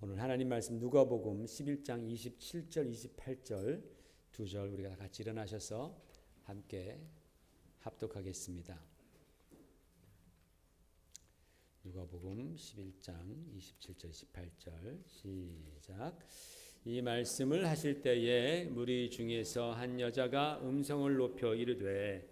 오늘 하나님 말씀 누가복음 11장 27절 28절 두 절 우리가 같이 일어나셔서 함께 합독하겠습니다. 누가복음 11장 27절 28절 시작. 이 말씀을 하실 때에 무리 중에서 한 여자가 음성을 높여 이르되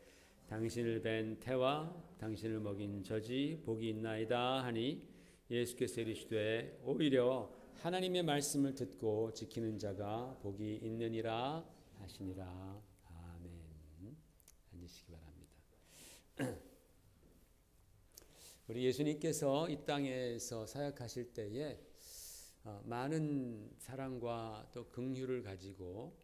당신을 뵌 태와 당신을 먹인 젖이 복이 있나이다 하니 예수께서 이르시되 오히려 하나님의 말씀을 듣고 지키는 자가 복이 있느니라 하시니라. 아멘. 앉으시기 바랍니다. 우리 예수님께서 이 땅에서 사역하실 때에 많은 사랑과 또 긍휼을 가지고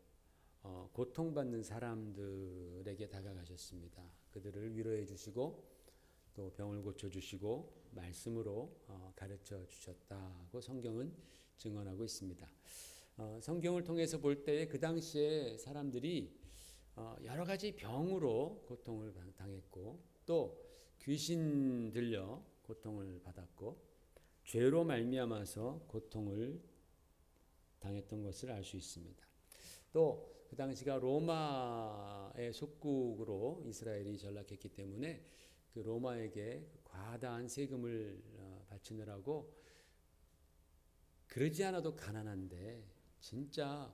고통받는 사람들에게 다가가셨습니다. 그들을 위로해 주시고 또 병을 고쳐주시고 말씀으로 가르쳐 주셨다고 성경은 증언하고 있습니다. 성경을 통해서 볼 때 그 당시에 사람들이 여러 가지 병으로 고통을 당했고 또 귀신 들려 고통을 받았고 죄로 말미암아서 고통을 당했던 것을 알 수 있습니다. 또 그 당시가 로마의 속국으로 이스라엘이 전락했기 때문에 그 로마에게 과다한 세금을 바치느라고 그러지 않아도 가난한데 진짜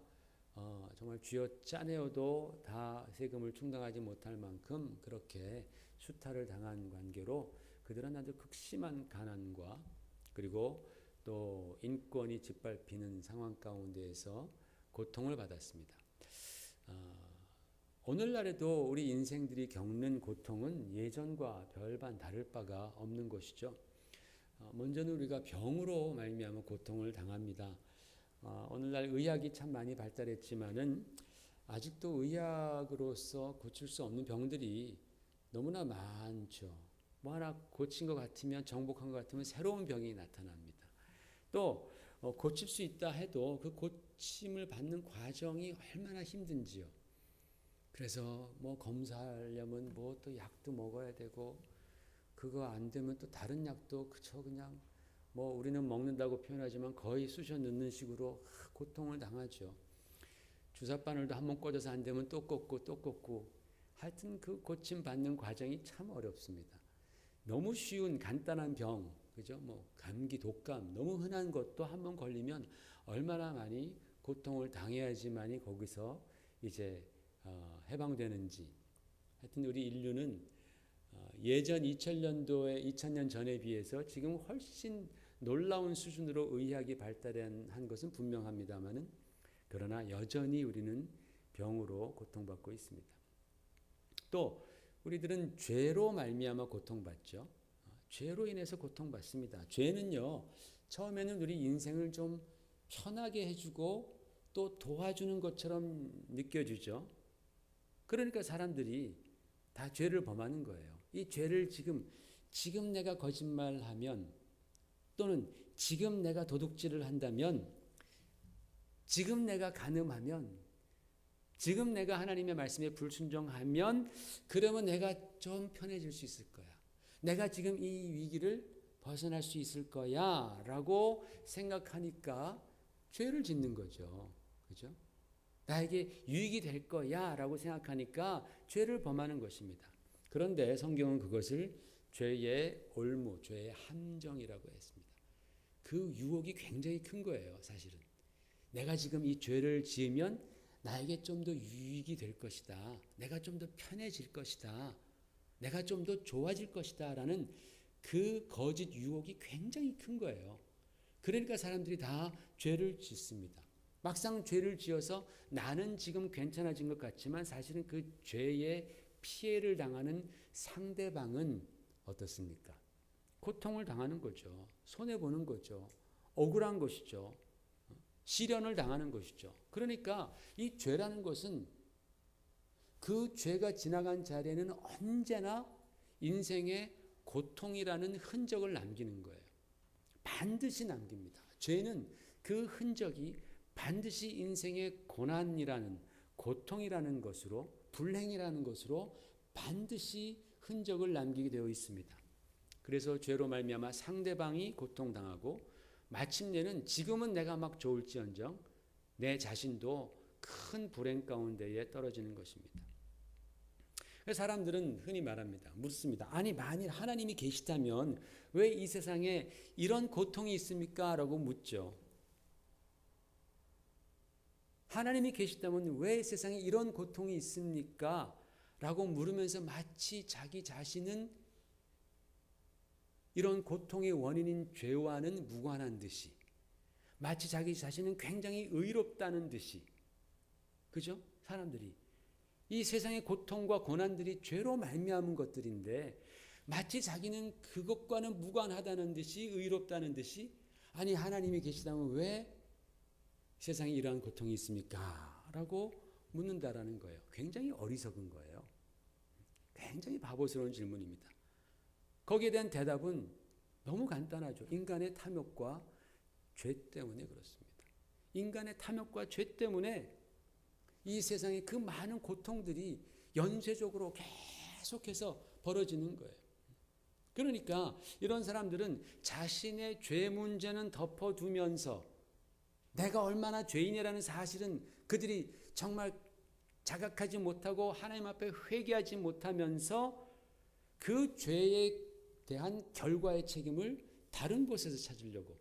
정말 쥐어짜내어도 다 세금을 충당하지 못할 만큼 그렇게 수탈을 당한 관계로 그들은 아주 극심한 가난과 그리고 또 인권이 짓밟히는 상황 가운데에서 고통을 받았습니다. 오늘날에도 우리 인생들이 겪는 고통은 예전과 별반 다를 바가 없는 것이죠. 먼저는 우리가 병으로 말미암아 고통을 당합니다. 오늘날 의학이 참 많이 발달했지만은 아직도 의학으로서 고칠 수 없는 병들이 너무나 많죠. 뭐 하나 고친 것 같으면 정복한 것 같으면 새로운 병이 나타납니다. 또 고칠 수 있다 해도 그 고침을 받는 과정이 얼마나 힘든지요. 그래서 뭐 검사하려면 뭐 또 약도 먹어야 되고 그거 안 되면 또 다른 약도 그저 그냥 뭐 우리는 먹는다고 표현하지만 거의 쑤셔 넣는 식으로 고통을 당하죠. 주사바늘도 한번 꽂아서 안 되면 또 꽂고 또 꽂고 하여튼 그 고침 받는 과정이 참 어렵습니다. 너무 쉬운 간단한 병, 그죠? 뭐 감기, 독감 너무 흔한 것도 한번 걸리면 얼마나 많이 고통을 당해야지만이 거기서 이제 해방되는지. 하여튼 우리 인류는 예전 2000년 전에 비해서 지금 훨씬 놀라운 수준으로 의학이 발달한 것은 분명합니다만은 그러나 여전히 우리는 병으로 고통받고 있습니다. 또 우리들은 죄로 말미암아 고통받죠. 죄로 인해서 고통받습니다. 죄는요, 처음에는 우리 인생을 좀 편하게 해주고 또 도와주는 것처럼 느껴지죠. 그러니까 사람들이 다 죄를 범하는 거예요. 이 죄를 지금 내가 거짓말하면 또는 지금 내가 도둑질을 한다면 지금 내가 간음하면 지금 내가 하나님의 말씀에 불순종하면 그러면 내가 좀 편해질 수 있을 거야. 내가 지금 이 위기를 벗어날 수 있을 거야 라고 생각하니까 죄를 짓는 거죠. 그죠? 나에게 유익이 될 거야 라고 생각하니까 죄를 범하는 것입니다. 그런데 성경은 그것을 죄의 올무, 죄의 함정이라고 했습니다. 그 유혹이 굉장히 큰 거예요, 사실은. 내가 지금 이 죄를 지으면 나에게 좀 더 유익이 될 것이다. 내가 좀 더 편해질 것이다. 내가 좀 더 좋아질 것이다 라는 그 거짓 유혹이 굉장히 큰 거예요. 그러니까 사람들이 다 죄를 짓습니다. 막상 죄를 지어서 나는 지금 괜찮아진 것 같지만 사실은 그 죄의 피해를 당하는 상대방은 어떻습니까? 고통을 당하는 거죠. 손해보는 거죠. 억울한 것이죠. 시련을 당하는 것이죠. 그러니까 이 죄라는 것은 그 죄가 지나간 자리에는 언제나 인생의 고통이라는 흔적을 남기는 거예요. 반드시 남깁니다. 죄는 그 흔적이 반드시 인생의 고난이라는 고통이라는 것으로 불행이라는 것으로 반드시 흔적을 남기게 되어 있습니다. 그래서 죄로 말미암아 상대방이 고통당하고 마침내는 지금은 내가 막 좋을지언정 내 자신도 큰 불행 가운데에 떨어지는 것입니다. 그래서 사람들은 흔히 말합니다. 묻습니다. 아니 만일 하나님이 계시다면 왜 이 세상에 이런 고통이 있습니까? 라고 묻죠. 하나님이 계시다면 왜 세상에 이런 고통이 있습니까? 라고 물으면서 마치 자기 자신은 이런 고통의 원인인 죄와는 무관한 듯이, 마치 자기 자신은 굉장히 의롭다는 듯이, 그죠? 사람들이 이 세상의 고통과 고난들이 죄로 말미암은 것들인데 마치 자기는 그것과는 무관하다는 듯이, 의롭다는 듯이, 아니 하나님이 계시다면 왜 세상에 이러한 고통이 있습니까? 라고 묻는다라는 거예요. 굉장히 어리석은 거예요. 굉장히 바보스러운 질문입니다. 거기에 대한 대답은 너무 간단하죠. 인간의 탐욕과 죄 때문에 그렇습니다. 인간의 탐욕과 죄 때문에 이 세상의 그 많은 고통들이 연쇄적으로 계속해서 벌어지는 거예요. 그러니까 이런 사람들은 자신의 죄 문제는 덮어두면서 내가 얼마나 죄인이라는 사실은 그들이 정말 자각하지 못하고 하나님 앞에 회개하지 못하면서 그 죄에 대한 결과의 책임을 다른 곳에서 찾으려고,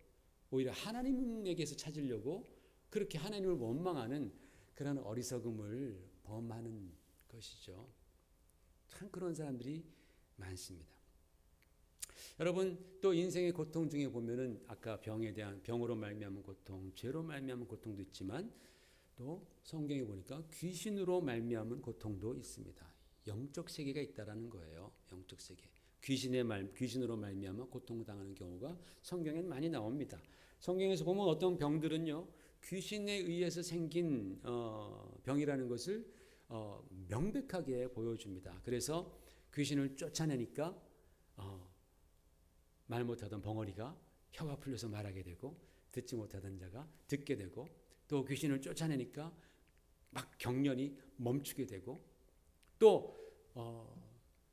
오히려 하나님에게서 찾으려고 그렇게 하나님을 원망하는 그런 어리석음을 범하는 것이죠. 참 그런 사람들이 많습니다. 여러분 또 인생의 고통 중에 보면은 아까 병으로 말미암은 고통, 죄로 말미암은 고통도 있지만 또 성경에 보니까 귀신으로 말미암은 고통도 있습니다. 영적 세계가 있다라는 거예요. 영적 세계. 귀신으로 말미암아 고통당하는 경우가 성경엔 많이 나옵니다. 성경에서 보면 어떤 병들은요, 귀신에 의해서 생긴 병이라는 것을 명백하게 보여줍니다. 그래서 귀신을 쫓아내니까 말 못하던 벙어리가 혀가 풀려서 말하게 되고, 듣지 못하던 자가 듣게 되고, 또 귀신을 쫓아내니까 막 경련이 멈추게 되고, 또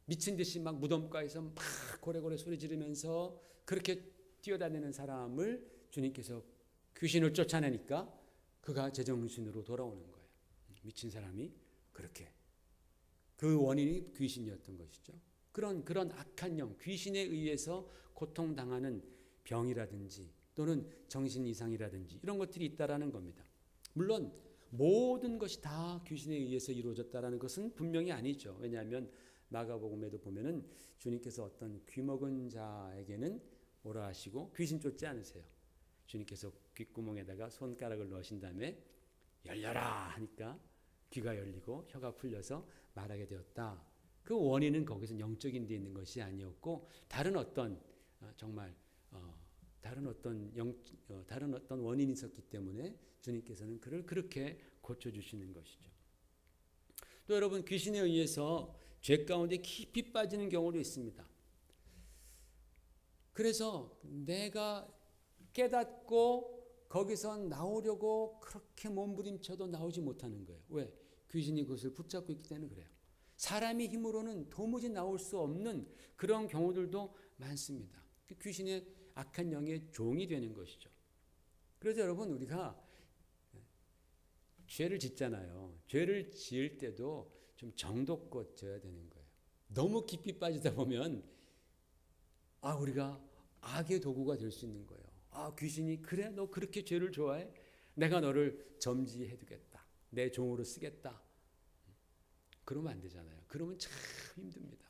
미친 듯이 막 무덤가에서 막 고래고래 소리 지르면서 그렇게 뛰어다니는 사람을 주님께서 귀신을 쫓아내니까 그가 제정신으로 돌아오는 거예요. 미친 사람이 그렇게, 그 원인이 귀신이었던 것이죠. 그런 악한 영, 귀신에 의해서 고통당하는 병이라든지 또는 정신 이상이라든지 이런 것들이 있다라는 겁니다. 물론 모든 것이 다 귀신에 의해서 이루어졌다라는 것은 분명히 아니죠. 왜냐하면 마가복음에도 보면은 주님께서 어떤 귀먹은 자에게는 오라 하시고 귀신 쫓지 않으세요. 주님께서 귓구멍에다가 손가락을 넣으신 다음에 열려라 하니까 귀가 열리고 혀가 풀려서 말하게 되었다. 그 원인은 거기서 영적인 데 있는 것이 아니었고 다른 어떤 다른 어떤 원인이 있었기 때문에 주님께서는 그를 그렇게 고쳐주시는 것이죠. 또 여러분 귀신에 의해서 죄 가운데 깊이 빠지는 경우도 있습니다. 그래서 내가 깨닫고 거기서 나오려고 그렇게 몸부림쳐도 나오지 못하는 거예요. 왜? 귀신이 그것을 붙잡고 있기 때문에 그래요. 사람의 힘으로는 도무지 나올 수 없는 그런 경우들도 많습니다. 귀신의 악한 영의 종이 되는 것이죠. 그래서 여러분 우리가 죄를 짓잖아요. 죄를 지을 때도 좀 정도껏 져야 되는 거예요. 너무 깊이 빠지다 보면 우리가 악의 도구가 될 수 있는 거예요. 귀신이 그래? 너 그렇게 죄를 좋아해? 내가 너를 점지해두겠다. 내 종으로 쓰겠다. 그러면 안 되잖아요. 그러면 참 힘듭니다.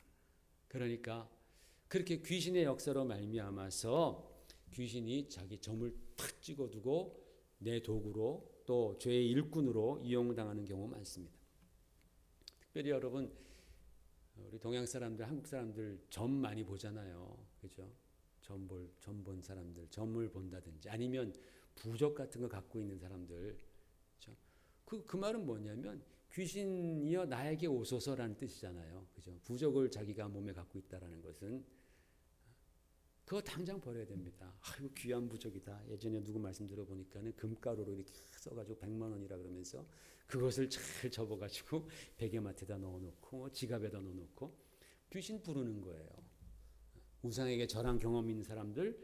그러니까 그렇게 귀신의 역사로 말미암아서 귀신이 자기 점을 탁 찍어두고 내 도구로 또 죄의 일꾼으로 이용당하는 경우 많습니다. 특별히 여러분 우리 동양 사람들, 한국 사람들 점 많이 보잖아요. 그죠? 점 본 사람들, 점을 본다든지 아니면 부적 같은 거 갖고 있는 사람들. 그죠? 그 말은 뭐냐면 귀신이여 나에게 오소서라는 뜻이잖아요. 그죠? 부적을 자기가 몸에 갖고 있다라는 것은 그거 당장 버려야 됩니다. 이거 귀한 부적이다. 예전에 누구 말씀 들어보니까는 금가루로 이렇게 써가지고 100만 원이라 그러면서 그것을 잘 접어가지고 베개맡에다 넣어놓고 지갑에다 넣어놓고 귀신 부르는 거예요. 우상에게 절한 경험 있는 사람들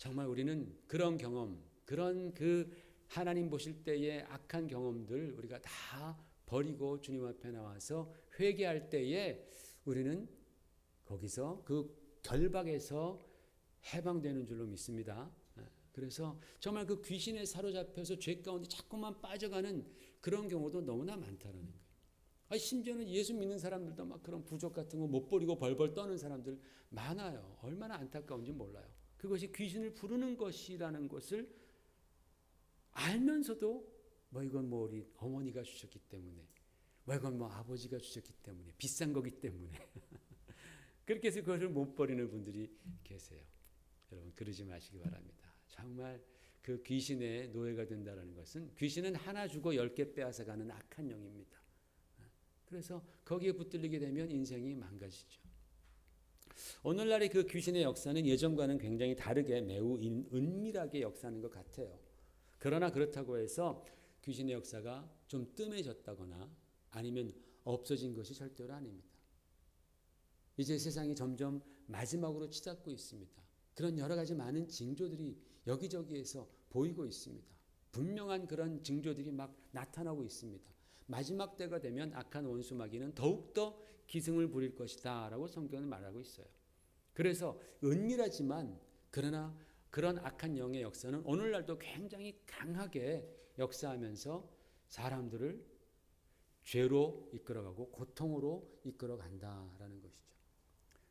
정말 우리는 그런 경험, 그런 그 하나님 보실 때의 악한 경험들 우리가 다 버리고 주님 앞에 나와서 회개할 때에 우리는 거기서 그 결박에서 해방되는 줄로 믿습니다. 그래서 정말 그 귀신에 사로잡혀서 죄 가운데 자꾸만 빠져가는 그런 경우도 너무나 많다는 거예요. 심지어는 예수 믿는 사람들도 막 그런 부족 같은 거 못 버리고 벌벌 떠는 사람들 많아요. 얼마나 안타까운지 몰라요. 그것이 귀신을 부르는 것이라는 것을 알면서도 이건 우리 어머니가 주셨기 때문에, 이건 아버지가 주셨기 때문에, 비싼 거기 때문에 그렇게 해서 그것을 못 버리는 분들이 계세요. 여러분 그러지 마시기 바랍니다. 정말 그 귀신의 노예가 된다는 것은, 귀신은 하나 주고 10개 빼앗아가는 악한 영입니다. 그래서 거기에 붙들리게 되면 인생이 망가지죠. 오늘날의 그 귀신의 역사는 예전과는 굉장히 다르게 매우 은밀하게 역사하는 것 같아요. 그러나 그렇다고 해서 귀신의 역사가 좀 뜸해졌다거나 아니면 없어진 것이 절대로 아닙니다. 이제 세상이 점점 마지막으로 치닫고 있습니다. 그런 여러 가지 많은 징조들이 여기저기에서 보이고 있습니다. 분명한 그런 징조들이 막 나타나고 있습니다. 마지막 때가 되면 악한 원수 마귀는 더욱더 기승을 부릴 것이다 라고 성경은 말하고 있어요. 그래서 은밀하지만 그러나 그런 악한 영의 역사는 오늘날도 굉장히 강하게 역사하면서 사람들을 죄로 이끌어가고 고통으로 이끌어간다라는 것이죠.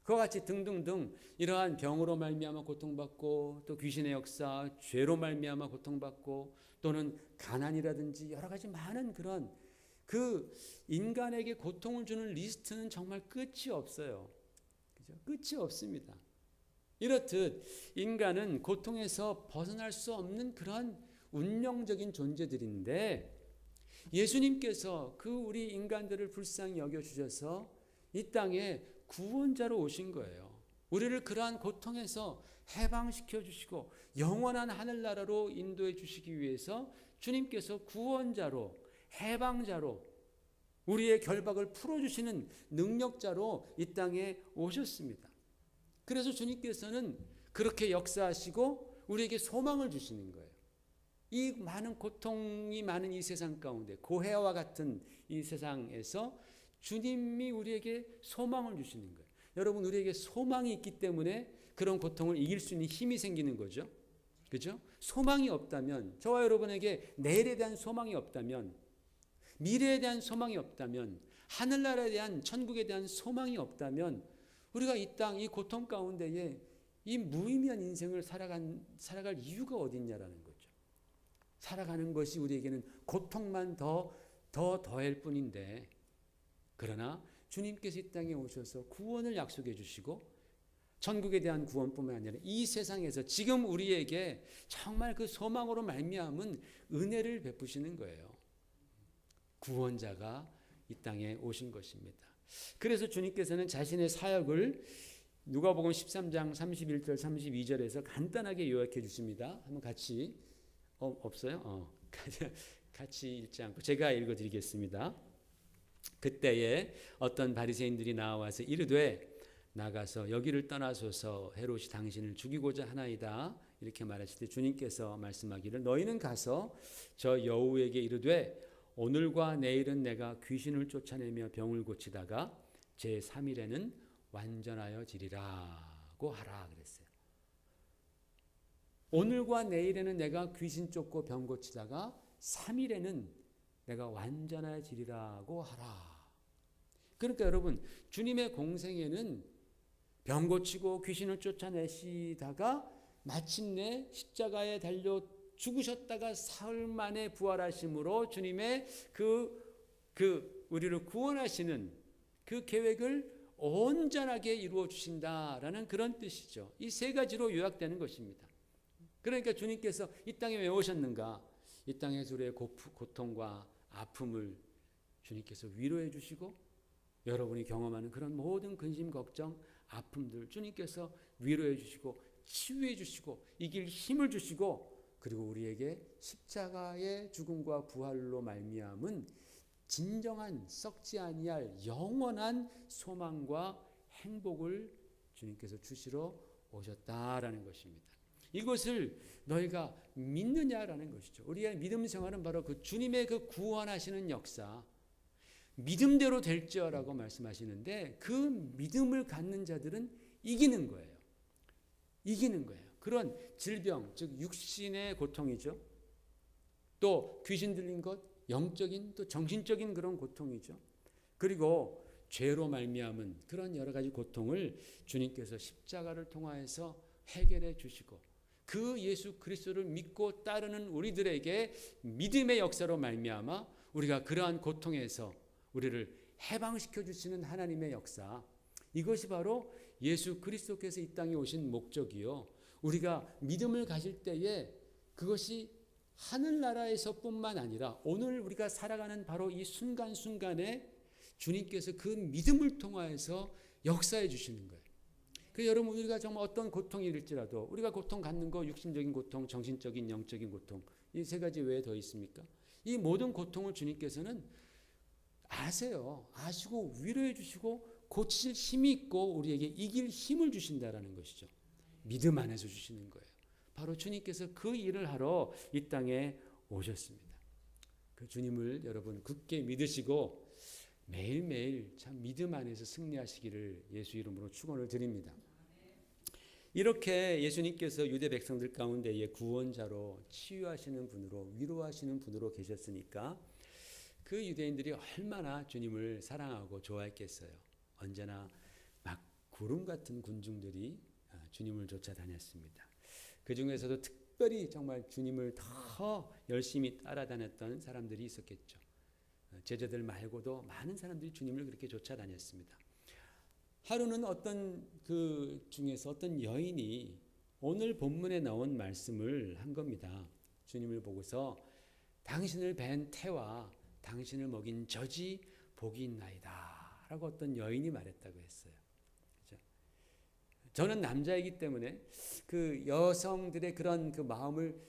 그와 같이 등등등 이러한 병으로 말미암아 고통받고, 또 귀신의 역사, 죄로 말미암아 고통받고, 또는 가난이라든지 여러 가지 많은 그런 그 인간에게 고통을 주는 리스트는 정말 끝이 없어요. 그죠? 끝이 없습니다. 이렇듯 인간은 고통에서 벗어날 수 없는 그런 운명적인 존재들인데, 예수님께서 그 우리 인간들을 불쌍히 여겨주셔서 이 땅에 구원자로 오신 거예요. 우리를 그러한 고통에서 해방시켜 주시고 영원한 하늘나라로 인도해 주시기 위해서 주님께서 구원자로, 해방자로, 우리의 결박을 풀어주시는 능력자로 이 땅에 오셨습니다. 그래서 주님께서는 그렇게 역사하시고 우리에게 소망을 주시는 거예요. 이 많은 고통이 많은 이 세상 가운데, 고해와 같은 이 세상에서 주님이 우리에게 소망을 주시는 거예요. 여러분, 우리에게 소망이 있기 때문에 그런 고통을 이길 수 있는 힘이 생기는 거죠. 그죠? 소망이 없다면, 저와 여러분에게 내일에 대한 소망이 없다면, 미래에 대한 소망이 없다면, 하늘나라에 대한, 천국에 대한 소망이 없다면 우리가 이 땅, 이 고통 가운데에 이 무의미한 인생을 살아갈 이유가 어디 있냐라는 거죠. 살아가는 것이 우리에게는 고통만 더할 뿐인데, 그러나 주님께서 이 땅에 오셔서 구원을 약속해 주시고, 천국에 대한 구원뿐만 아니라 이 세상에서 지금 우리에게 정말 그 소망으로 말미암은 은혜를 베푸시는 거예요. 구원자가 이 땅에 오신 것입니다. 그래서 주님께서는 자신의 사역을 누가복음 13장 31절 32절에서 간단하게 요약해 주십니다. 한번 같이, 없어요? 같이 읽지 않고 제가 읽어드리겠습니다. 그때에 어떤 바리새인들이 나와서 이르되 나가서 여기를 떠나소서, 헤롯이 당신을 죽이고자 하나이다. 이렇게 말하실 때 주님께서 말씀하기를 너희는 가서 저 여우에게 이르되 오늘과 내일은 내가 귀신을 쫓아내며 병을 고치다가 제3일에는 완전하여 지리라고 하라 그랬어요. 오늘과 내일에는 내가 귀신 쫓고 병 고치다가 3일에는 내가 완전해지리라고 하라. 그러니까 여러분, 주님의 공생애는 병 고치고 귀신을 쫓아내시다가 마침내 십자가에 달려 죽으셨다가 사흘 만에 부활하심으로 주님의 우리를 구원하시는 그 계획을 온전하게 이루어 주신다라는 그런 뜻이죠. 이 세 가지로 요약되는 것입니다. 그러니까 주님께서 이 땅에 왜 오셨는가? 이 땅에서 우리의 고통과 아픔을 주님께서 위로해 주시고, 여러분이 경험하는 그런 모든 근심, 걱정, 아픔들 주님께서 위로해 주시고 치유해 주시고 이길 힘을 주시고, 그리고 우리에게 십자가의 죽음과 부활로 말미암은 진정한 썩지 아니할 영원한 소망과 행복을 주님께서 주시러 오셨다라는 것입니다. 이것을 너희가 믿느냐라는 것이죠. 우리의 믿음 생활은 바로 그 주님의 그 구원하시는 역사, 믿음대로 될지어라고 말씀하시는데 그 믿음을 갖는 자들은 이기는 거예요. 이기는 거예요. 그런 질병, 즉 육신의 고통이죠. 또 귀신 들린 것, 영적인 또 정신적인 그런 고통이죠. 그리고 죄로 말미암은 그런 여러 가지 고통을 주님께서 십자가를 통하여서 해결해 주시고 그 예수 그리스도를 믿고 따르는 우리들에게 믿음의 역사로 말미암아 우리가 그러한 고통에서 우리를 해방시켜 주시는 하나님의 역사, 이것이 바로 예수 그리스도께서 이 땅에 오신 목적이요, 우리가 믿음을 가질 때에 그것이 하늘나라에서뿐만 아니라 오늘 우리가 살아가는 바로 이 순간순간에 주님께서 그 믿음을 통하여서 역사해 주시는 거예요. 그 여러분, 우리가 정말 어떤 고통이 일지라도 우리가 고통 갖는 거, 육신적인 고통, 정신적인, 영적인 고통, 이 세 가지 외에 더 있습니까? 이 모든 고통을 주님께서는 아세요. 아시고 위로해 주시고 고칠 힘이 있고 우리에게 이길 힘을 주신다라는 것이죠. 믿음 안에서 주시는 거예요. 바로 주님께서 그 일을 하러 이 땅에 오셨습니다. 그 주님을 여러분 굳게 믿으시고 매일매일 참 믿음 안에서 승리하시기를 예수 이름으로 축원을 드립니다. 이렇게 예수님께서 유대 백성들 가운데에 구원자로, 치유하시는 분으로, 위로하시는 분으로 계셨으니까 그 유대인들이 얼마나 주님을 사랑하고 좋아했겠어요. 언제나 막 구름 같은 군중들이 주님을 쫓아다녔습니다. 그 중에서도 특별히 정말 주님을 더 열심히 따라다녔던 사람들이 있었겠죠. 제자들 말고도 많은 사람들이 주님을 그렇게 쫓아다녔습니다. 하루는 어떤 그 중에서 어떤 여인이 오늘 본문에 나온 말씀을 한 겁니다. 주님을 보고서 당신을 뵌 태와 당신을 먹인 젖이 복이 있나이다 라고 어떤 여인이 말했다고 했어요. 그렇죠? 저는 남자이기 때문에 그 여성들의 그런 그 마음을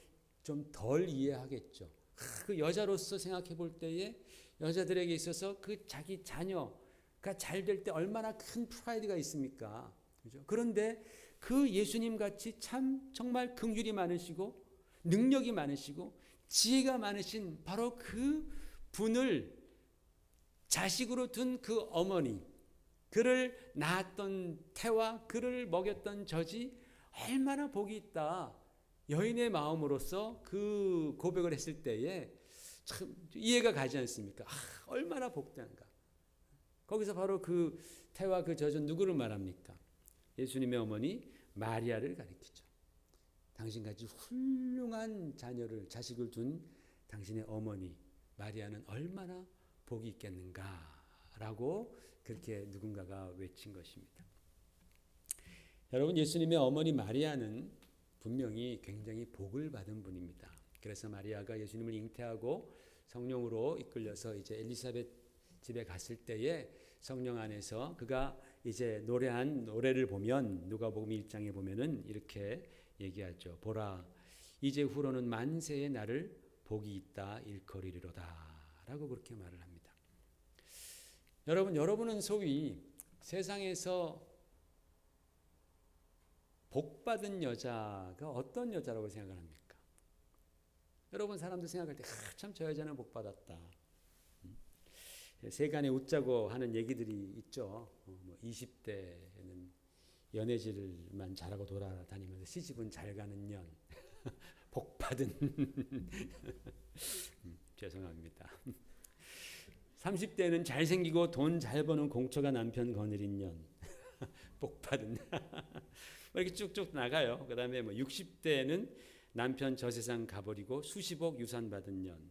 좀 덜 이해하겠죠. 그 여자로서 생각해 볼 때에 여자들에게 있어서 그 자기 자녀가 잘 될 때 얼마나 큰 프라이드가 있습니까? 그죠? 그런데 그 예수님 같이 참 정말 긍휼이 많으시고 능력이 많으시고 지혜가 많으신 바로 그 분을 자식으로 둔 그 어머니, 그를 낳았던 태와 그를 먹였던 젖이 얼마나 복이 있다. 여인의 마음으로서 그 고백을 했을 때에 참 이해가 가지 않습니까? 얼마나 복된가. 거기서 바로 그 태와 그 젖은 누구를 말합니까? 예수님의 어머니 마리아를 가리키죠. 당신같이 훌륭한 자식을 둔 당신의 어머니 마리아는 얼마나 복이 있겠는가라고 그렇게 누군가가 외친 것입니다. 여러분, 예수님의 어머니 마리아는 분명히 굉장히 복을 받은 분입니다. 그래서 마리아가 예수님을 잉태하고 성령으로 이끌려서 이제 엘리사벳 집에 갔을 때에 성령 안에서 그가 이제 노래한 노래를 보면 누가복음 1장에 보면은 이렇게 얘기하죠. 보라, 이제 후로는 만세의 나를 복이 있다 일컬이리로다 라고 그렇게 말을 합니다. 여러분은 소위 세상에서 복받은 여자가 어떤 여자라고 생각을 합니까? 여러분, 사람들 생각할 때 참 저 여자는 복받았다. 세간에 웃자고 하는 얘기들이 있죠. 20대에는 연애질만 잘하고 돌아다니면서 시집은 잘 가는 년, 복받은 죄송합니다. 30대는 잘생기고 돈 잘 버는 공처가 남편 거느린 년, 복받은 이렇게 쭉쭉 나가요. 그 다음에 60대는 남편 저 세상 가버리고 수십억 유산 받은 년,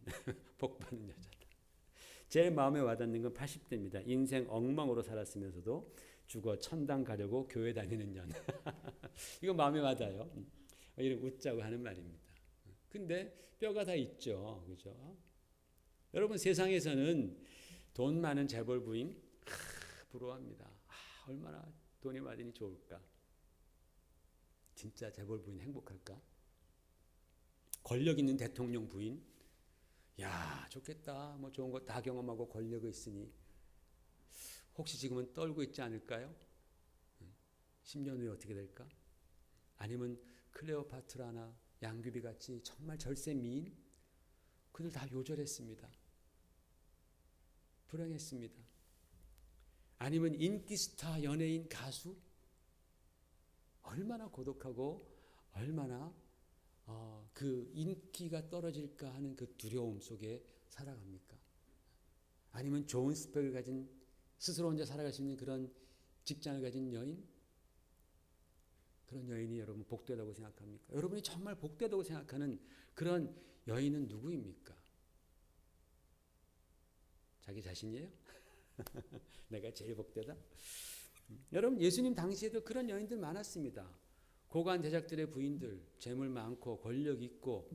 복받은 여자다. 제일 마음에 와닿는 건 80대입니다. 인생 엉망으로 살았으면서도 죽어 천당 가려고 교회 다니는 년. 이거 마음에 와닿아요. 이런 웃자고 하는 말입니다. 근데 뼈가 다 있죠. 그죠? 여러분, 세상에서는 돈 많은 재벌 부인 부러워합니다. 얼마나 돈이 많으니 좋을까? 진짜 재벌 부인 행복할까? 권력 있는 대통령 부인, 야 좋겠다. 뭐 좋은 거 다 경험하고 권력이 있으니 혹시 지금은 떨고 있지 않을까요? 10년 후에 어떻게 될까? 아니면 클레오파트라나 양귀비 같이 정말 절세 미인, 그들 다 요절했습니다. 불행했습니다. 아니면 인기 스타, 연예인, 가수, 얼마나 고독하고 얼마나 그 인기가 떨어질까 하는 그 두려움 속에 살아갑니까? 아니면 좋은 스펙을 가진, 스스로 혼자 살아갈 수 있는 그런 직장을 가진 여인? 그런 여인이 여러분 복되다고 생각합니까? 여러분이 정말 복되다고 생각하는 그런 여인은 누구입니까? 자기 자신이에요? 내가 제일 복되다? 여러분, 예수님 당시에도 그런 여인들 많았습니다. 고관 제작들의 부인들, 재물 많고 권력 있고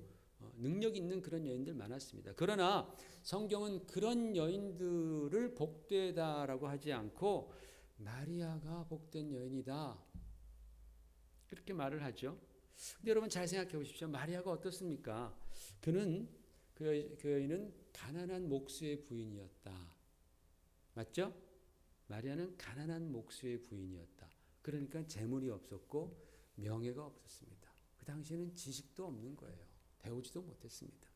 능력 있는 그런 여인들 많았습니다. 그러나 성경은 그런 여인들을 복되다라고 하지 않고 마리아가 복된 여인이다, 그렇게 말을 하죠. 근데 여러분 잘 생각해 보십시오. 마리아가 어떻습니까? 그 여인은 가난한 목수의 부인이었다. 맞죠? 마리아는 가난한 목수의 부인이었다. 그러니까 재물이 없었고 명예가 없었습니다. 그 당시에는 지식도 없는 거예요. 배우지도 못했습니다.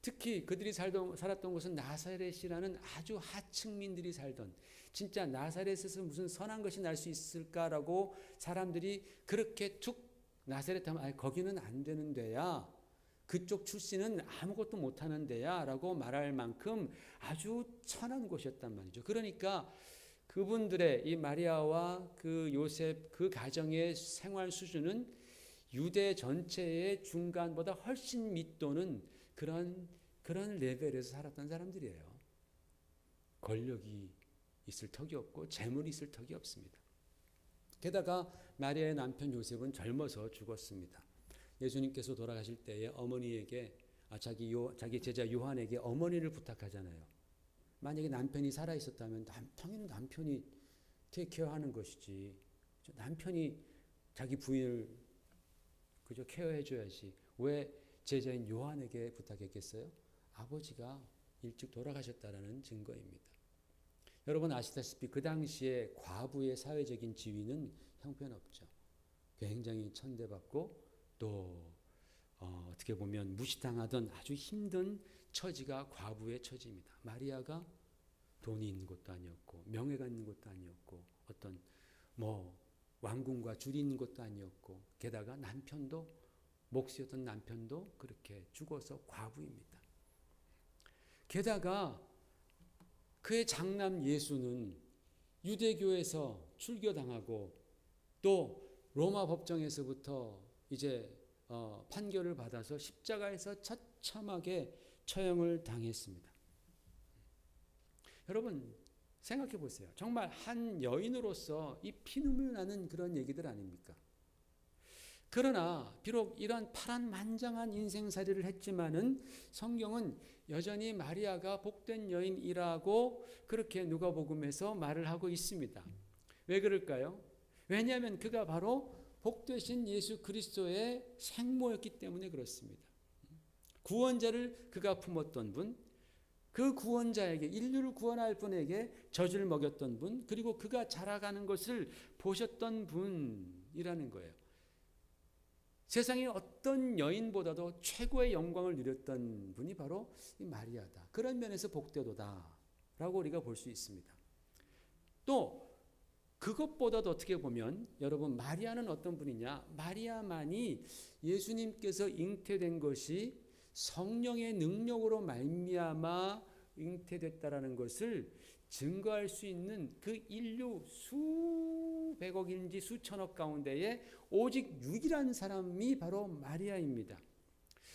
특히 그들이 살았던 곳은 나사렛이라는 아주 하층민들이 살던, 진짜 나사렛에서 무슨 선한 것이 날 수 있을까라고 사람들이 그렇게 툭 나사렛 하면 거기는 안 되는 데야, 그쪽 출신은 아무것도 못하는 데야 라고 말할 만큼 아주 천한 곳이었단 말이죠. 그러니까 그분들의 이 마리아와 그 요셉 그 가정의 생활 수준은 유대 전체의 중간보다 훨씬 밑도는 그런 레벨에서 살았던 사람들이에요. 권력이 있을 턱이 없고 재물이 있을 턱이 없습니다. 게다가 마리아의 남편 요셉은 젊어서 죽었습니다. 예수님께서 돌아가실 때에 어머니에게 자기 제자 요한에게 어머니를 부탁하잖아요. 만약에 남편이 살아 있었다면 당연히 남편이 테이크케어하는 것이지, 남편이 자기 부인을 그저 케어해 줘야지 왜 제자인 요한에게 부탁했겠어요? 아버지가 일찍 돌아가셨다라는 증거입니다. 여러분 아시다시피 그 당시에 과부의 사회적인 지위는 형편없죠. 굉장히 천대받고 또 어떻게 보면 무시당하던 아주 힘든 처지가 과부의 처지입니다. 마리아가 돈이 있는 것도 아니었고 명예가 있는 것도 아니었고 어떤 왕궁과 줄이 있는 것도 아니었고, 게다가 남편도, 목수였던 남편도 그렇게 죽어서 과부입니다. 게다가 그의 장남 예수는 유대교에서 출교당하고 또 로마 법정에서부터 이제 판결을 받아서 십자가에서 처참하게 처형을 당했습니다. 여러분 생각해 보세요. 정말 한 여인으로서 이 피눈물 나는 그런 얘기들 아닙니까? 그러나 비록 이런 파란만장한 인생살이를 했지만은 성경은 여전히 마리아가 복된 여인이라고 그렇게 누가복음에서 말을 하고 있습니다. 왜 그럴까요? 왜냐하면 그가 바로 복되신 예수 그리스도의 생모였기 때문에 그렇습니다. 구원자를 그가 품었던 분, 그 구원자에게, 인류를 구원할 분에게 젖을 먹였던 분, 그리고 그가 자라가는 것을 보셨던 분이라는 거예요. 세상의 어떤 여인보다도 최고의 영광을 누렸던 분이 바로 이 마리아다. 그런 면에서 복되도다라고 우리가 볼 수 있습니다. 또 그것보다도 어떻게 보면 여러분 마리아는 어떤 분이냐? 마리아만이 예수님께서 잉태된 것이 성령의 능력으로 말미암아 잉태됐다라는 것을 증거할 수 있는 그 인류 수백억인지 수천억 가운데에 오직 유일한 사람이 바로 마리아입니다.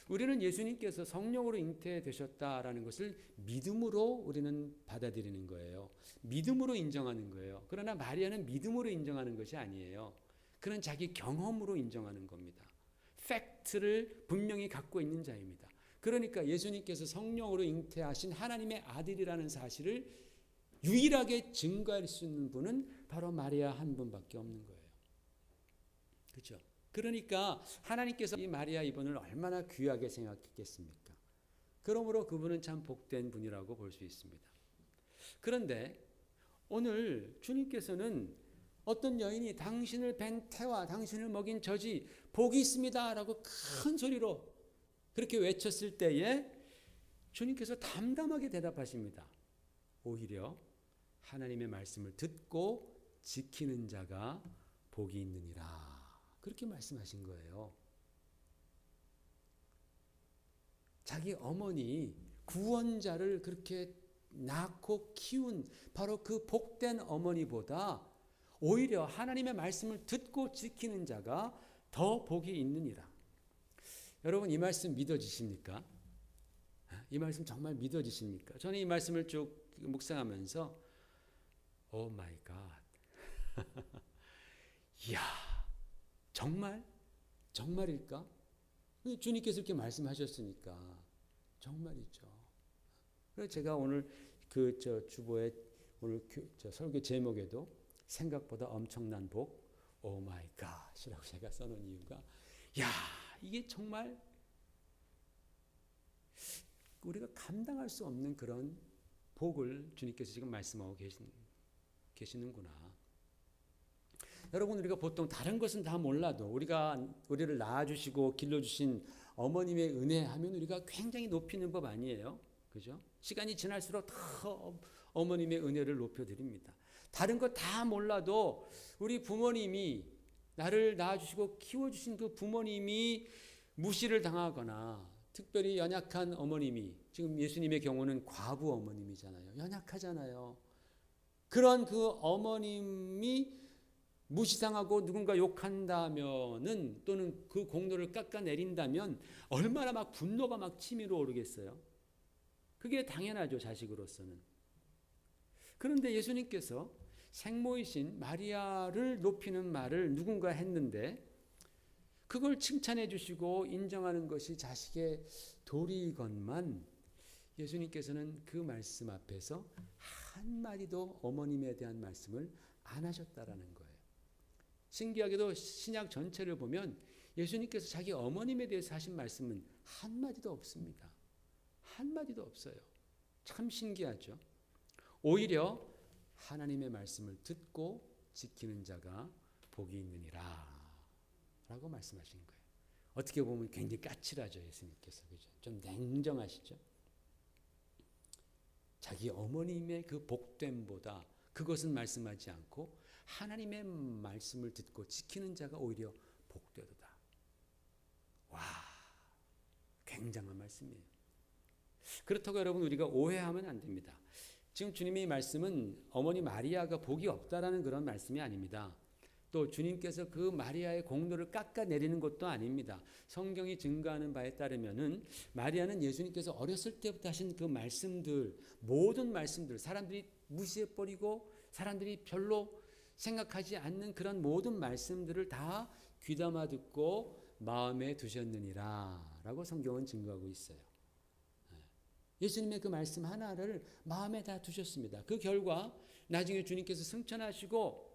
우리는 예수님께서 성령으로 잉태되셨다라는 것을 믿음으로 우리는 받아들이는 거예요. 믿음으로 인정하는 거예요. 그러나 마리아는 믿음으로 인정하는 것이 아니에요. 그는 자기 경험으로 인정하는 겁니다. 팩트를 분명히 갖고 있는 자입니다. 그러니까 예수님께서 성령으로 잉태하신 하나님의 아들이라는 사실을 유일하게 증거할 수 있는 분은 바로 마리아 한 분밖에 없는 거예요. 그렇죠? 그러니까 하나님께서 이 마리아 이분을 얼마나 귀하게 생각했겠습니까? 그러므로 그분은 참 복된 분이라고 볼 수 있습니다. 그런데 오늘 주님께서는 어떤 여인이 당신을 뵌 태와 당신을 먹인 젖이 복이 있습니다 라고 큰 소리로 그렇게 외쳤을 때에 주님께서 담담하게 대답하십니다. 오히려 하나님의 말씀을 듣고 지키는 자가 복이 있느니라. 그렇게 말씀하신 거예요. 자기 어머니 구원자를 그렇게 낳고 키운 바로 그 복된 어머니보다 오히려 하나님의 말씀을 듣고 지키는 자가 더 복이 있느니라. 여러분 이 말씀 믿어지십니까? 이 말씀 정말 믿어지십니까? 저는 이 말씀을 쭉 묵상하면서 오 마이 갓. 이야, 정말일까? 주님께서 이렇게 말씀하셨으니까 정말이죠. 그래서 제가 오늘 주보에 오늘 설교 제목에도 생각보다 엄청난 복, 오 마이 갓이라고 제가 써놓은 이유가 야, 이게 정말 우리가 감당할 수 없는 그런 복을 주님께서 지금 말씀하고 계시는구나. 여러분 우리가 보통 다른 것은 다 몰라도 우리를 낳아주시고 길러주신 어머님의 은혜 하면 우리가 굉장히 높이는 법 아니에요? 그죠? 시간이 지날수록 더 어머님의 은혜를 높여드립니다. 다른 것 다 몰라도 우리 부모님이 나를 낳아주시고 키워주신 그 부모님이 무시를 당하거나 특별히 연약한 어머님이 지금 예수님의 경우는 과부 어머님이잖아요. 연약하잖아요. 그런 그 어머님이 무시당하고 누군가 욕한다면은 또는 그 공로를 깎아내린다면 얼마나 막 분노가 막 치밀어 오르겠어요. 그게 당연하죠, 자식으로서는. 그런데 예수님께서 생모이신 마리아를 높이는 말을 누군가 했는데 그걸 칭찬해 주시고 인정하는 것이 자식의 도리건만 예수님께서는 그 말씀 앞에서 한마디도 어머님에 대한 말씀을 안 하셨다라는 거예요. 신기하게도 신약 전체를 보면 예수님께서 자기 어머님에 대해서 하신 말씀은 한마디도 없습니다. 한마디도 없어요. 참 신기하죠. 오히려 하나님의 말씀을 듣고 지키는 자가 복이 있느니라 라고 말씀하신 거예요. 어떻게 보면 굉장히 까칠하죠, 예수님께서. 그죠? 좀 냉정하시죠. 자기 어머님의 그 복됨보다 그것은 말씀하지 않고 하나님의 말씀을 듣고 지키는 자가 오히려 복되도다. 와, 굉장한 말씀이에요. 그렇다고 여러분 우리가 오해하면 안 됩니다. 지금 주님의 말씀은 어머니 마리아가 복이 없다라는 그런 말씀이 아닙니다. 또 주님께서 그 마리아의 공로를 깎아내리는 것도 아닙니다. 성경이 증거하는 바에 따르면은 마리아는 예수님께서 어렸을 때부터 하신 그 말씀들, 모든 말씀들, 사람들이 무시해버리고 사람들이 별로 생각하지 않는 그런 모든 말씀들을 다 귀담아 듣고 마음에 두셨느니라 라고 성경은 증거하고 있어요. 예수님의 그 말씀 하나를 마음에 다 두셨습니다. 그 결과 나중에 주님께서 승천하시고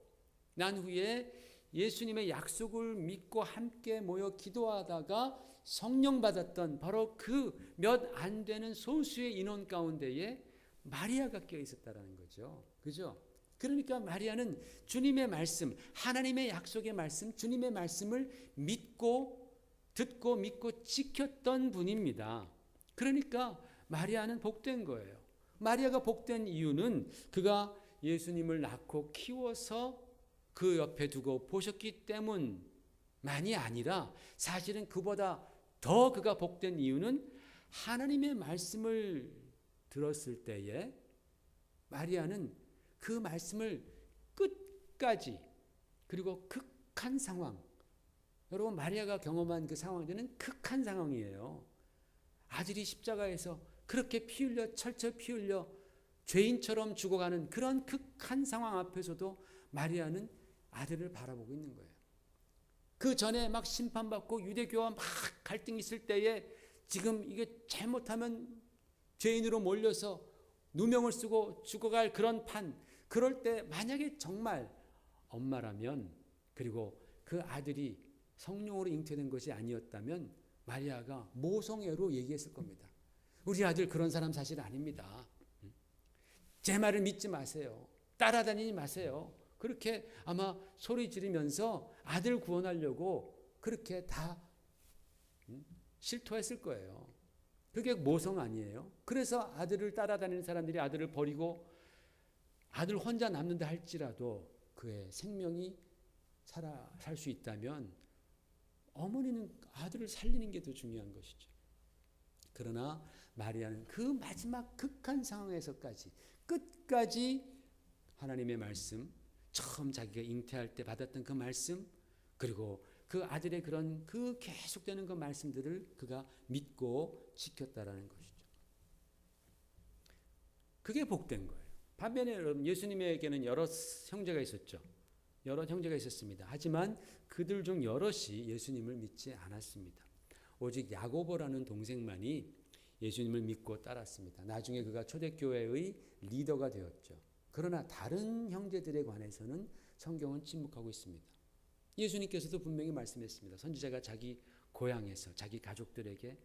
난 후에 예수님의 약속을 믿고 함께 모여 기도하다가 성령 받았던 바로 그 몇 안 되는 소수의 인원 가운데에 마리아가 껴 있었다라는 거죠. 그죠? 그러니까 마리아는 주님의 말씀, 하나님의 약속의 말씀, 주님의 말씀을 믿고 듣고 믿고 지켰던 분입니다. 그러니까 마리아는 복된 거예요. 마리아가 복된 이유는 그가 예수님을 낳고 키워서 그 옆에 두고 보셨기 때문만이 아니라 사실은 그보다 더 그가 복된 이유는 하나님의 말씀을 들었을 때에 마리아는 그 말씀을 끝까지 그리고 극한 상황, 여러분 마리아가 경험한 그 상황들은 극한 상황이에요. 아들이 십자가에서 그렇게 피 흘려 철철 피 흘려 죄인처럼 죽어가는 그런 극한 상황 앞에서도 마리아는 아들을 바라보고 있는 거예요. 그 전에 막 심판받고 유대교와 막 갈등이 있을 때에 지금 이게 잘못하면 죄인으로 몰려서 누명을 쓰고 죽어갈 그런 판, 그럴 때 만약에 정말 엄마라면 그리고 그 아들이 성령으로 잉태된 것이 아니었다면 마리아가 모성애로 얘기했을 겁니다. 우리 아들 그런 사람 사실 아닙니다. 제 말을 믿지 마세요. 따라다니지 마세요. 그렇게 아마 소리 지르면서 아들 구원하려고 그렇게 다 실토했을 거예요. 그게 모성 아니에요? 그래서 아들을 따라다니는 사람들이 아들을 버리고 아들 혼자 남는다 할지라도 그의 생명이 살 수 있다면 어머니는 아들을 살리는 게 더 중요한 것이죠. 그러나 마리아는 그 마지막 극한 상황에서까지 끝까지 하나님의 말씀, 처음 자기가 잉태할 때 받았던 그 말씀, 그리고 그 아들의 그런 그 계속되는 그 말씀들을 그가 믿고 지켰다라는 것이죠. 그게 복된 거예요. 반면에 여러분, 예수님에게는 여러 형제가 있었죠. 여러 형제가 있었습니다. 하지만 그들 중 여럿이 예수님을 믿지 않았습니다. 오직 야고보라는 동생만이 예수님을 믿고 따랐습니다. 나중에 그가 초대교회의 리더가 되었죠. 그러나 다른 형제들에 관해서는 성경은 침묵하고 있습니다. 예수님께서도 분명히 말씀했습니다. 선지자가 자기 고향에서 자기 가족들에게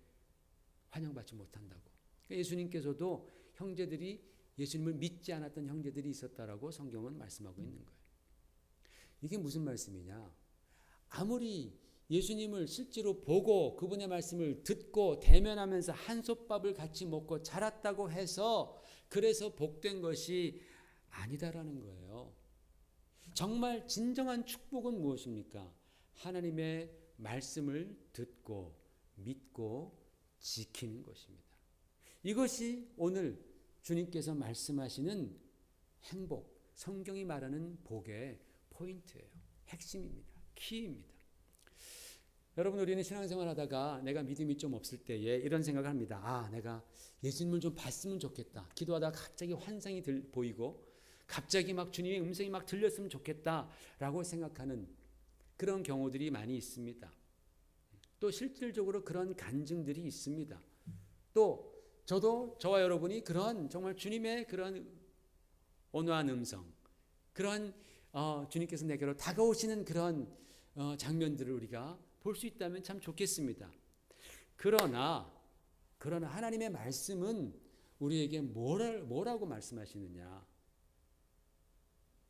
환영받지 못한다고. 예수님께서도 형제들이 예수님을 믿지 않았던 형제들이 있었다라고 성경은 말씀하고 있는 거예요. 이게 무슨 말씀이냐? 아무리 예수님을 실제로 보고 그분의 말씀을 듣고 대면하면서 한솥밥을 같이 먹고 자랐다고 해서 그래서 복된 것이 아니다라는 거예요. 정말 진정한 축복은 무엇입니까? 하나님의 말씀을 듣고 믿고 지키는 것입니다. 이것이 오늘 주님께서 말씀하시는 행복, 성경이 말하는 복의 포인트예요. 핵심입니다. 키입니다. 여러분, 우리는 신앙생활 하다가 내가 믿음이 좀 없을 때에 이런 생각을 합니다. 내가 예수님을 좀 봤으면 좋겠다. 기도하다가 갑자기 환상이 보이고 갑자기 막 주님의 음성이 막 들렸으면 좋겠다라고 생각하는 그런 경우들이 많이 있습니다. 또 실질적으로 그런 간증들이 있습니다. 또 저와 여러분이 그런 정말 주님의 그런 온화한 음성, 그런 주님께서 내게로 다가오시는 그런 장면들을 우리가 볼 수 있다면 참 좋겠습니다. 그러나 하나님의 말씀은 우리에게 뭐라고 말씀하시느냐?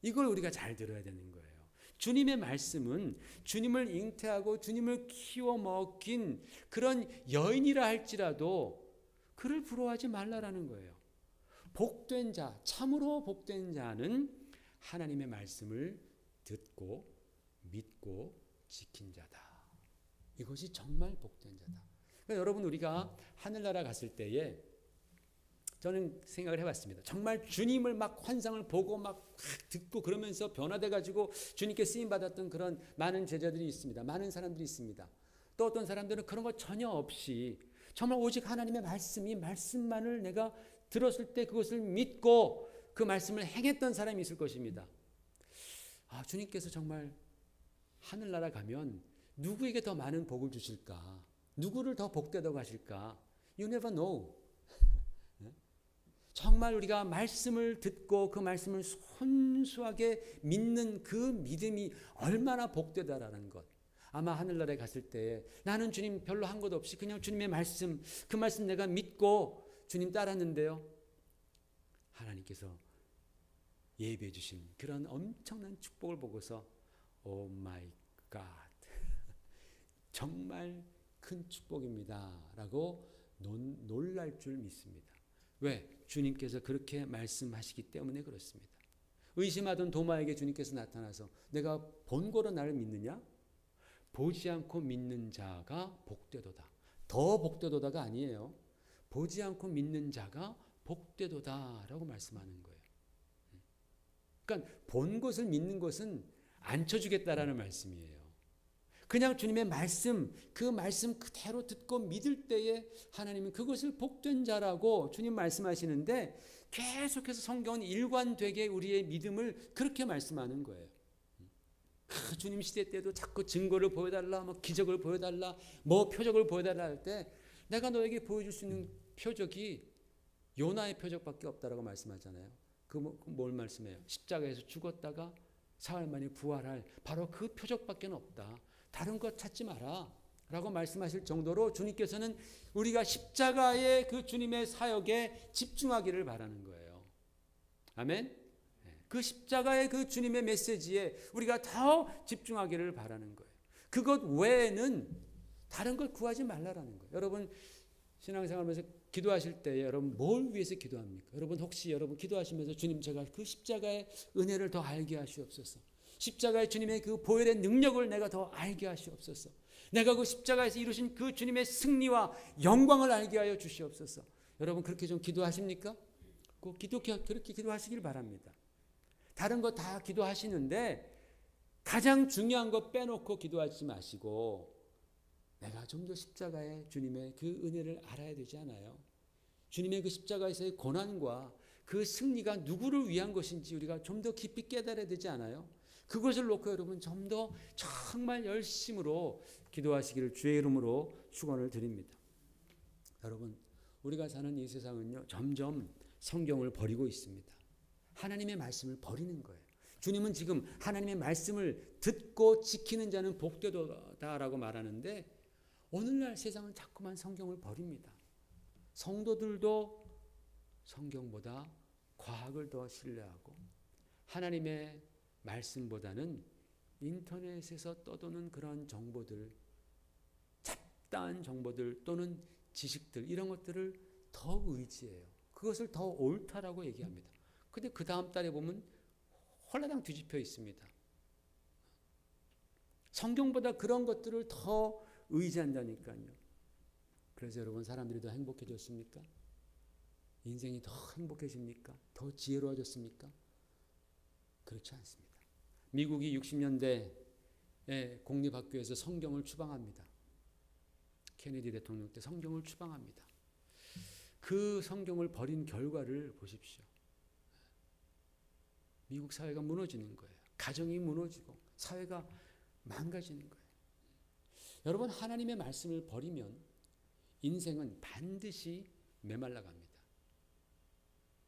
이걸 우리가 잘 들어야 되는 거예요. 주님의 말씀은 주님을 잉태하고 주님을 키워 먹긴 그런 여인이라 할지라도 그를 부러워하지 말라라는 거예요. 복된 자, 참으로 복된 자는 하나님의 말씀을 듣고 믿고 지킨 자다. 이것이 정말 복된 자다. 그러니까 여러분, 우리가 하늘나라 갔을 때에 저는 생각을 해봤습니다. 정말 주님을 막 환상을 보고 막 듣고 그러면서 변화돼가지고 주님께 쓰임받았던 그런 많은 제자들이 있습니다. 많은 사람들이 있습니다. 또 어떤 사람들은 그런 거 전혀 없이 정말 오직 하나님의 말씀이 말씀만을 내가 들었을 때 그것을 믿고 그 말씀을 행했던 사람이 있을 것입니다. 주님께서 정말 하늘나라 가면 누구에게 더 많은 복을 주실까? 누구를 더 복되다고 하실까? You never know. 정말 우리가 말씀을 듣고 그 말씀을 순수하게 믿는 그 믿음이 얼마나 복되다라는 것. 아마 하늘나라에 갔을 때 나는 주님 별로 한 것 없이 그냥 주님의 말씀, 그 말씀 내가 믿고 주님 따랐는데요. 하나님께서 예비해 주신 그런 엄청난 축복을 보고서 오 마이 갓, 정말 큰 축복입니다 라고 놀랄 줄 믿습니다. 왜? 주님께서 그렇게 말씀하시기 때문에 그렇습니다. 의심하던 도마에게 주님께서 나타나서 내가 본고로 나를 믿느냐? 보지 않고 믿는 자가 복되도다. 더 복되도다가 아니에요. 보지 않고 믿는 자가 복되도다라고 말씀하는 거예요. 그러니까 본 것을 믿는 것은 안 쳐주겠다라는 말씀이에요. 그냥 주님의 말씀, 그 말씀 그대로 듣고 믿을 때에 하나님은 그것을 복된 자라고 주님 말씀하시는데 계속해서 성경은 일관되게 우리의 믿음을 그렇게 말씀하는 거예요. 주님 시대 때도 자꾸 증거를 보여달라, 기적을 보여달라, 표적을 보여달라 할 때 내가 너에게 보여줄 수 있는 표적이 요나의 표적밖에 없다라고 말씀하잖아요. 뭘 말씀해요? 십자가에서 죽었다가 사흘 만에 부활할 바로 그 표적밖에 없다. 다른 것 찾지 마라 라고 말씀하실 정도로 주님께서는 우리가 십자가의 그 주님의 사역에 집중하기를 바라는 거예요. 아멘? 그 십자가의 그 주님의 메시지에 우리가 더 집중하기를 바라는 거예요. 그것 외에는 다른 걸 구하지 말라라는 거예요. 여러분 신앙생활하면서 기도하실 때 여러분 뭘 위해서 기도합니까? 여러분 혹시 여러분 기도하시면서 주님 제가 그 십자가의 은혜를 더 알게 하시옵소서. 십자가의 주님의 그 보혈의 능력을 내가 더 알게 하시옵소서. 내가 그 십자가에서 이루신 그 주님의 승리와 영광을 알게 하여 주시옵소서. 여러분 그렇게 좀 기도하십니까? 그렇게 기도하시길 바랍니다. 다른 거 다 기도하시는데 가장 중요한 거 빼놓고 기도하지 마시고 내가 좀 더 십자가의 주님의 그 은혜를 알아야 되지 않아요? 주님의 그 십자가에서의 고난과 그 승리가 누구를 위한 것인지 우리가 좀 더 깊이 깨달아야 되지 않아요? 그것을 놓고 여러분 좀 더 정말 열심으로 기도하시기를 주의 이름으로 축원을 드립니다. 여러분 우리가 사는 이 세상은요 점점 성경을 버리고 있습니다. 하나님의 말씀을 버리는 거예요. 주님은 지금 하나님의 말씀을 듣고 지키는 자는 복되도다라고 말하는데 오늘날 세상은 자꾸만 성경을 버립니다. 성도들도 성경보다 과학을 더 신뢰하고 하나님의 말씀보다는 인터넷에서 떠도는 그런 정보들, 잡다한 정보들 또는 지식들 이런 것들을 더 의지해요. 그것을 더 옳다라고 얘기합니다. 근데 그 다음 달에 보면 홀라당 뒤집혀 있습니다. 성경보다 그런 것들을 더 의지한다니까요. 그래서 여러분 사람들이 더 행복해졌습니까? 인생이 더 행복해집니까? 더 지혜로워졌습니까? 그렇지 않습니다. 미국이 60년대에 공립학교에서 성경을 추방합니다. 케네디 대통령 때 성경을 추방합니다. 그 성경을 버린 결과를 보십시오. 미국 사회가 무너지는 거예요. 가정이 무너지고 사회가 망가지는 거예요. 여러분 하나님의 말씀을 버리면 인생은 반드시 메말라 갑니다.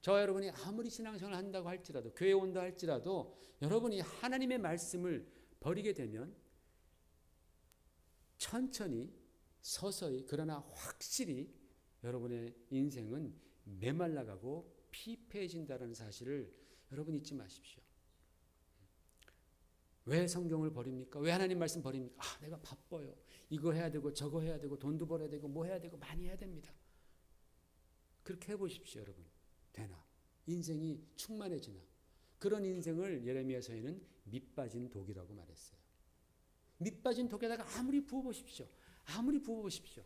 저와 여러분이 아무리 신앙생활을 한다고 할지라도 교회 온다 할지라도 여러분이 하나님의 말씀을 버리게 되면 천천히 서서히 그러나 확실히 여러분의 인생은 메말라가고 피폐해진다는 사실을 여러분 잊지 마십시오. 왜 성경을 버립니까? 왜 하나님 말씀 버립니까? 내가 바빠요. 이거 해야 되고 저거 해야 되고 돈도 벌어야 되고 뭐 해야 되고 많이 해야 됩니다. 그렇게 해보십시오 여러분. 되나? 인생이 충만해지나? 그런 인생을 예레미야서에는 밑빠진 독이라고 말했어요. 밑빠진 독에다가 아무리 부어보십시오. 아무리 부어보십시오.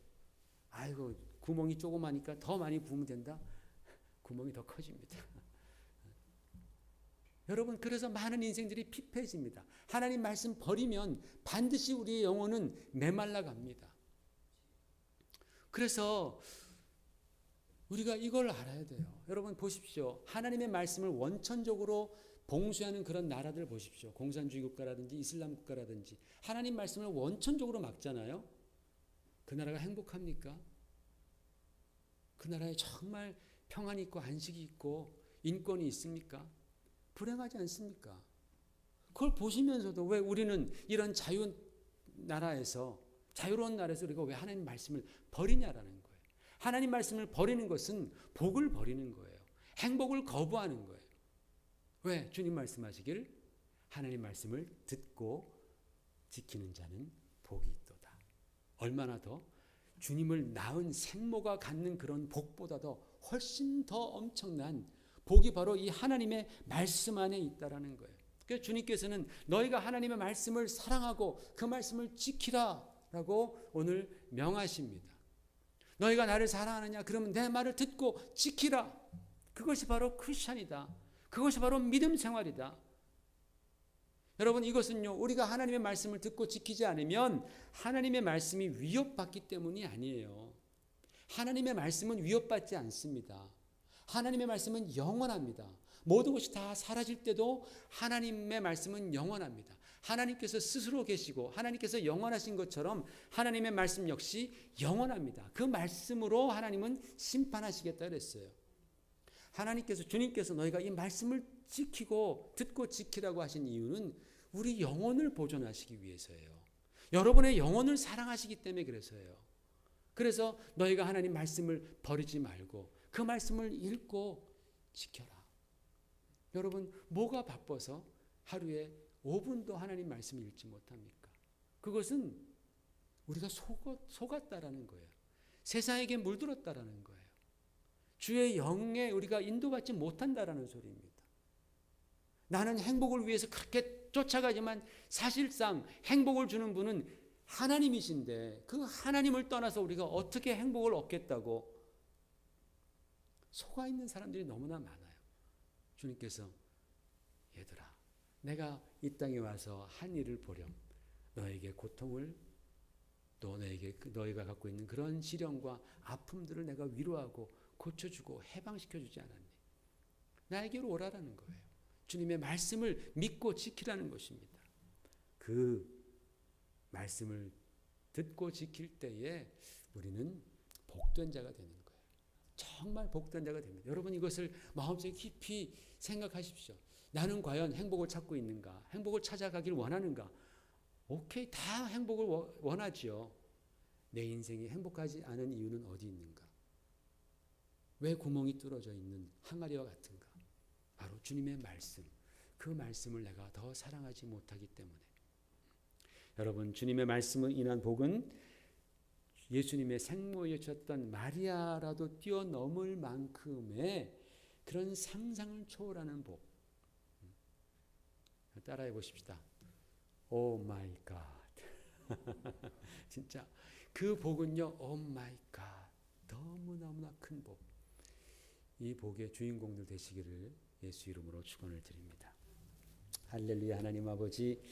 아이고 구멍이 조그마니까 더 많이 부으면 된다? 구멍이 더 커집니다. 여러분 그래서 많은 인생들이 피폐해집니다. 하나님 말씀 버리면 반드시 우리의 영혼은 메말라 갑니다. 그래서 우리가 이걸 알아야 돼요. 여러분 보십시오. 하나님의 말씀을 원천적으로 봉쇄하는 그런 나라들 보십시오. 공산주의 국가라든지 이슬람 국가라든지 하나님 말씀을 원천적으로 막잖아요. 그 나라가 행복합니까? 그 나라에 정말 평안이 있고 안식이 있고 인권이 있습니까? 불행하지 않습니까? 그걸 보시면서도 왜 우리는 이런 자유로운 나라에서 우리가 왜 하나님 말씀을 버리냐라는 거예요. 하나님 말씀을 버리는 것은 복을 버리는 거예요. 행복을 거부하는 거예요. 왜? 주님 말씀하시길 하나님 말씀을 듣고 지키는 자는 복이 있도다. 얼마나 더? 주님을 낳은 생모가 갖는 그런 복보다도 훨씬 더 엄청난 복이 바로 이 하나님의 말씀 안에 있다라는 거예요. 그래서 주님께서는 너희가 하나님의 말씀을 사랑하고 그 말씀을 지키라라고 오늘 명하십니다. 너희가 나를 사랑하느냐? 그러면 내 말을 듣고 지키라. 그것이 바로 크리스찬이다. 그것이 바로 믿음 생활이다. 여러분 이것은요 우리가 하나님의 말씀을 듣고 지키지 않으면 하나님의 말씀이 위협받기 때문이 아니에요. 하나님의 말씀은 위협받지 않습니다. 하나님의 말씀은 영원합니다. 모든 것이 다 사라질 때도 하나님의 말씀은 영원합니다. 하나님께서 스스로 계시고 하나님께서 영원하신 것처럼 하나님의 말씀 역시 영원합니다. 그 말씀으로 하나님은 심판하시겠다 그랬어요. 주님께서 너희가 이 말씀을 지키고 듣고 지키라고 하신 이유는 우리 영혼을 보존하시기 위해서예요. 여러분의 영혼을 사랑하시기 때문에 그래서예요. 그래서 너희가 하나님 말씀을 버리지 말고 그 말씀을 읽고 지켜라. 여러분, 뭐가 바빠서 하루에 5분도 하나님 말씀을 읽지 못합니까? 그것은 우리가 속았다라는 거예요. 세상에게 물들었다라는 거예요. 주의 영에 우리가 인도받지 못한다라는 소리입니다. 나는 행복을 위해서 그렇게 쫓아가지만 사실상 행복을 주는 분은 하나님이신데 그 하나님을 떠나서 우리가 어떻게 행복을 얻겠다고 속아 있는 사람들이 너무나 많아요. 주님께서 얘들아, 내가 이 땅에 와서 한 일을 보렴. 너에게 고통을 또 너희가 갖고 있는 그런 시련과 아픔들을 내가 위로하고 고쳐주고 해방시켜주지 않았니? 나에게로 오라라는 거예요. 주님의 말씀을 믿고 지키라는 것입니다. 그 말씀을 듣고 지킬 때에 우리는 복된 자가 되는 거예요. 정말 복된 자가 됩니다. 여러분, 이것을 마음속에 깊이 생각하십시오. 나는 과연 행복을 찾고 있는가? 행복을 찾아가길 원하는가? 오케이, 다 행복을 원하지요. 내 인생이 행복하지 않은 이유는 어디 있는가? 왜 구멍이 뚫어져 있는 항아리와 같은가? 바로 주님의 말씀, 그 말씀을 내가 더 사랑하지 못하기 때문에. 여러분, 주님의 말씀을 인한 복은 예수님의 생모에 주셨던 마리아라도 뛰어넘을 만큼의 그런 상상을 초월하는 복. 따라해 보십시다. 오 마이 갓. 진짜 그 복은요, 오 마이 갓. 너무너무나 큰 복. 이 복의 주인공들 되시기를 예수 이름으로 축원을 드립니다. 할렐루야. 하나님 아버지,